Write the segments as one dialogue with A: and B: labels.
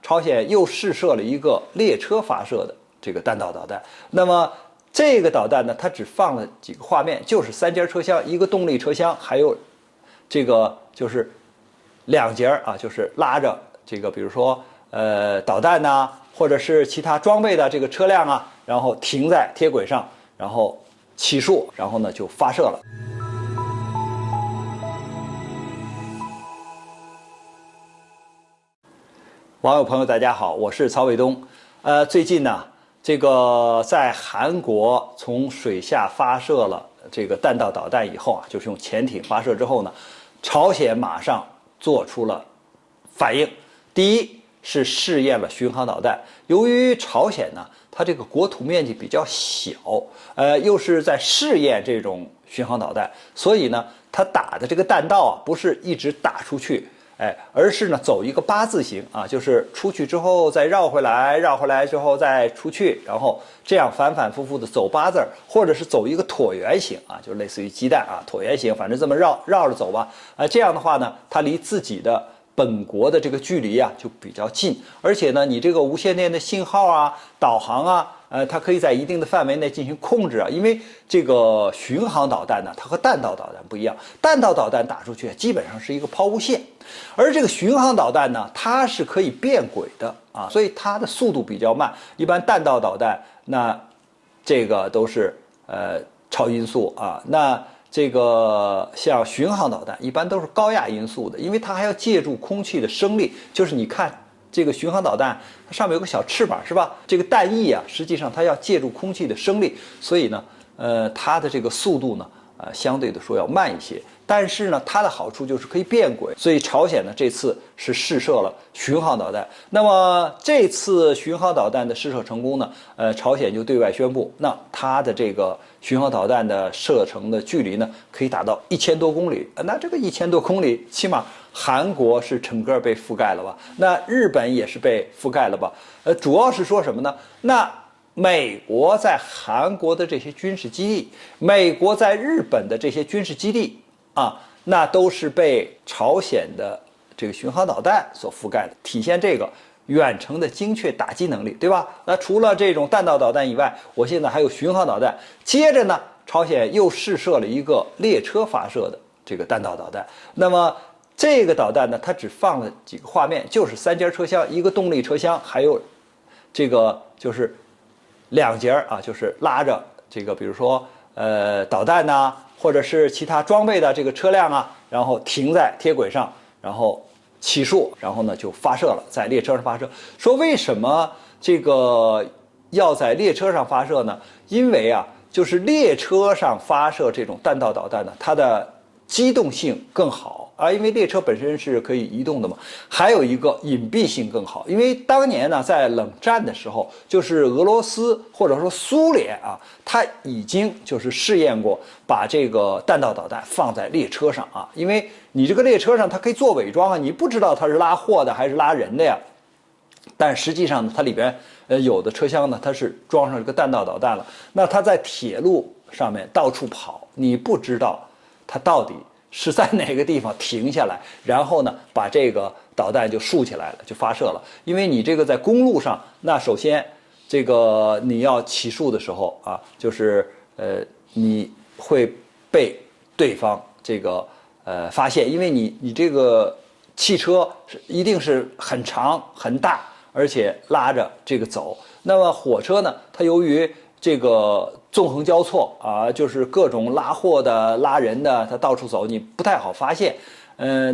A: 朝鲜又试射了一个列车发射的这个弹道导弹。那么这个导弹呢，它只放了几个画面，就是3节车厢，一个动力车厢，还有这个就是2节啊，就是拉着这个比如说导弹呐，或者是其他装备的这个车辆啊，然后停在铁轨上，然后起束，然后呢就发射了。网友朋友大家好，我是曹伟东。最近呢，这个在韩国从水下发射了这个弹道导弹以后啊，就是用潜艇发射之后呢，朝鲜马上做出了反应。第一是试验了巡航导弹，由于朝鲜呢，它这个国土面积比较小，又是在试验这种巡航导弹，所以呢，它打的这个弹道啊，不是一直打出去。而是呢走一个8字形啊，就是出去之后再绕回来，绕回来之后再出去，然后这样反反复复的走8字，或者是走一个椭圆形啊，就类似于鸡蛋啊，椭圆形，反正这么绕着走吧。这样的话呢，它离自己的本国的这个距离啊就比较近，而且呢，你这个无线电的信号啊、导航啊。它可以在一定的范围内进行控制啊，因为这个巡航导弹呢，它和弹道导弹不一样，弹道导弹打出去基本上是一个抛物线，而这个巡航导弹呢，它是可以变轨的啊，所以它的速度比较慢。一般弹道导弹那这个都是超音速啊，那这个像巡航导弹一般都是高压音速的，因为它还要借助空气的升力，就是你看。这个巡航导弹它上面有个小翅膀是吧？这个弹翼啊，实际上它要借助空气的升力，所以呢，它的这个速度呢，相对的说要慢一些。但是呢，它的好处就是可以变轨，所以朝鲜呢这次是试射了巡航导弹。那么这次巡航导弹的试射成功呢，朝鲜就对外宣布，那它的这个巡航导弹的射程的距离呢，可以达到1000多公里。那这个1000多公里，起码韩国是整个被覆盖了吧？那日本也是被覆盖了吧？主要是说什么呢？那美国在韩国的这些军事基地，美国在日本的这些军事基地啊，那都是被朝鲜的这个巡航导弹所覆盖的，体现这个远程的精确打击能力，对吧？那除了这种弹道导弹以外，我现在还有巡航导弹。接着呢，朝鲜又试射了一个列车发射的这个弹道导弹。那么这个导弹呢，它只放了几个画面，就是3节车厢，一个动力车厢，还有这个就是2节啊，就是拉着这个比如说导弹呐，或者是其他装备的这个车辆啊，然后停在铁轨上，然后起束，然后呢就发射了，在列车上发射。说为什么这个要在列车上发射呢？因为啊，就是列车上发射这种弹道导弹呢，它的机动性更好啊，因为列车本身是可以移动的嘛。还有一个隐蔽性更好，因为当年呢，在冷战的时候，就是俄罗斯或者说苏联啊，它已经就是试验过把这个弹道导弹放在列车上啊，因为你这个列车上它可以做伪装啊，你不知道它是拉货的还是拉人的呀。但实际上呢，它里边有的车厢呢，它是装上这个弹道导弹了，那它在铁路上面到处跑，你不知道它到底是在哪个地方停下来，然后呢，把这个导弹就竖起来了，就发射了。因为你这个在公路上，那首先这个你要起束的时候啊，就是你会被对方这个发现，因为你这个汽车一定是很长很大，而且拉着这个走。那么火车呢，它由于这个纵横交错啊，就是各种拉货的、拉人的，它到处走，你不太好发现。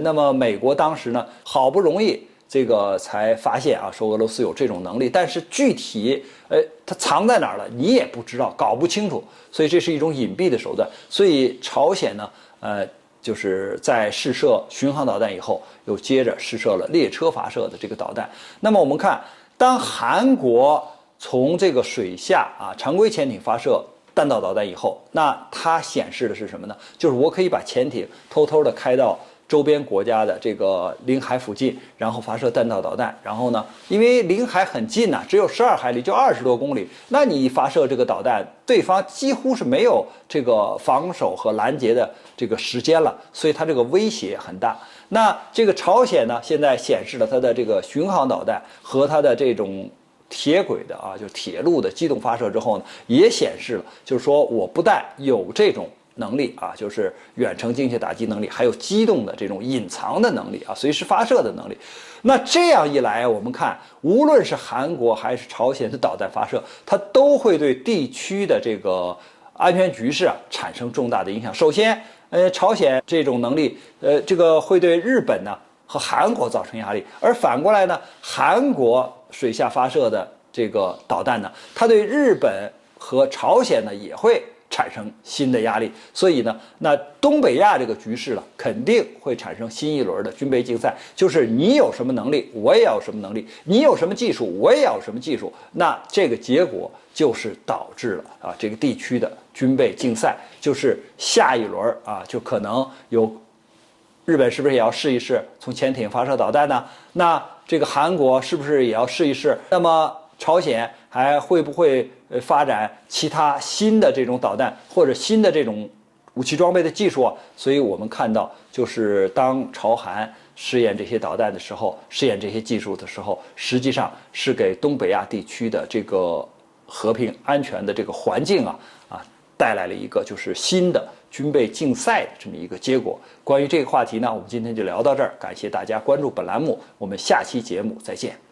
A: 那么美国当时呢，好不容易这个才发现啊，说俄罗斯有这种能力，但是具体它藏在哪儿了，你也不知道，搞不清楚，所以这是一种隐蔽的手段。所以朝鲜呢，就是在试射巡航导弹以后，又接着试射了列车发射的这个导弹。那么我们看，当韩国从这个水下啊常规潜艇发射弹道导弹以后，那它显示的是什么呢？就是我可以把潜艇偷偷的开到周边国家的这个领海附近，然后发射弹道导弹。然后呢，因为领海很近只有12海里，就20多公里，那你发射这个导弹，对方几乎是没有这个防守和拦截的这个时间了，所以它这个威胁很大。那这个朝鲜呢，现在显示了它的这个巡航导弹和它的这种铁轨的就是铁路的机动发射之后呢，也显示了，就是说我不但有这种能力就是远程精确打击能力，还有机动的这种隐藏的能力随时发射的能力。那这样一来，我们看无论是韩国还是朝鲜的导弹发射，它都会对地区的这个安全局势产生重大的影响。首先，朝鲜这种能力，这个会对日本呢和韩国造成压力，而反过来呢，韩国水下发射的这个导弹呢，它对日本和朝鲜呢也会产生新的压力，所以呢，那东北亚这个局势呢，肯定会产生新一轮的军备竞赛，就是你有什么能力，我也要有什么能力；你有什么技术，我也要有什么技术。那这个结果就是导致了这个地区的军备竞赛，就是下一轮就可能有日本是不是也要试一试从潜艇发射导弹呢？那这个韩国是不是也要试一试？那么朝鲜还会不会发展其他新的这种导弹或者新的这种武器装备的技术所以我们看到，就是当朝韩试验这些导弹的时候，试验这些技术的时候，实际上是给东北亚地区的这个和平安全的这个环境带来了一个就是新的军备竞赛的这么一个结果。关于这个话题呢，我们今天就聊到这儿，感谢大家关注本栏目，我们下期节目再见。